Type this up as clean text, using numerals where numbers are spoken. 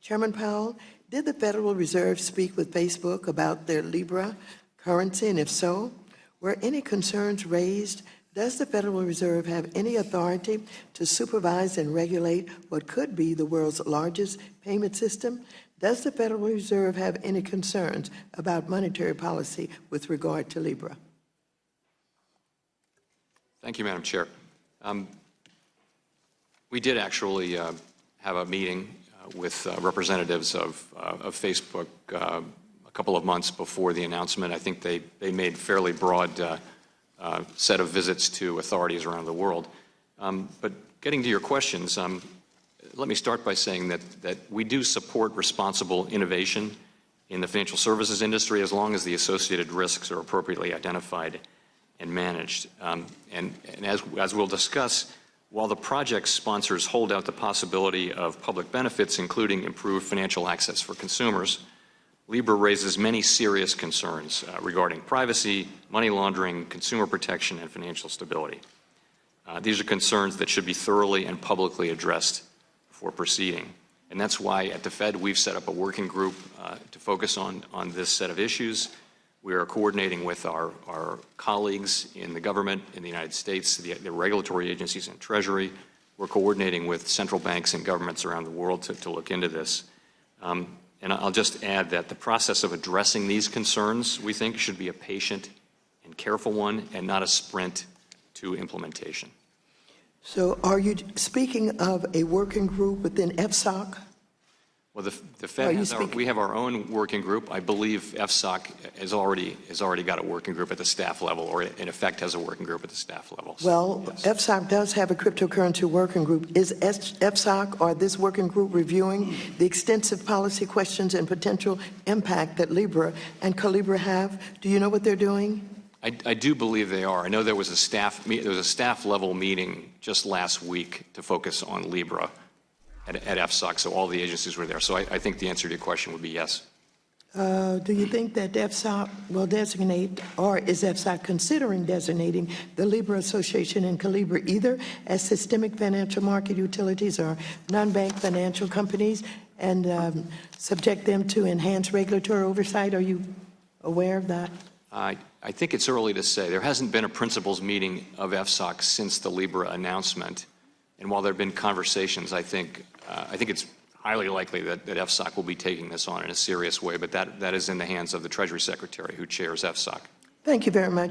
Chairman Powell, did the Federal Reserve speak with Facebook about their Libra currency, and if so, were any concerns raised? Does the Federal Reserve have any authority to supervise and regulate what could be the world's largest payment system? Does the Federal Reserve have any concerns about monetary policy with regard to Libra? Thank you, Madam Chair. We did actually have a meeting with representatives of Facebook a couple of months before the announcement. I think they made fairly broad set of visits to authorities around the world. But getting to your questions, let me start by saying that we do support responsible innovation in the financial services industry as long as the associated risks are appropriately identified and managed. And as we'll discuss, while the project's sponsors hold out the possibility of public benefits, including improved financial access for consumers, Libra raises many serious concerns regarding privacy, money laundering, consumer protection, and financial stability. These are concerns that should be thoroughly and publicly addressed before proceeding. And that's why at the Fed we've set up a working group to focus on this set of issues. We are coordinating with our colleagues in the government in the United States, the regulatory agencies and Treasury. We're coordinating with central banks and governments around the world to look into this. And I'll just add that the process of addressing these concerns, we think, should be a patient and careful one and not a sprint to implementation. So are you speaking of a working group within FSOC? Well, the Fed we have our own working group. I believe FSOC has already got a working group at the staff level, or in effect has a working group at the staff level. Well, yes. FSOC does have a cryptocurrency working group. Is FSOC or this working group reviewing the extensive policy questions and potential impact that Libra and Calibra have? Do you know what they're doing? I do believe they are. I know there was a staff level meeting just last week to focus on Libra at FSOC, so all the agencies were there. So I think the answer to your question would be yes. Do you think that FSOC will designate, or is FSOC considering designating the Libra Association and Calibra either as systemic financial market utilities or non-bank financial companies and subject them to enhanced regulatory oversight? Are you aware of that? I think it's early to say. There hasn't been a principals meeting of FSOC since the Libra announcement. And while there have been conversations, I think it's highly likely that FSOC will be taking this on in a serious way, but that is in the hands of the Treasury Secretary who chairs FSOC. Thank you very much.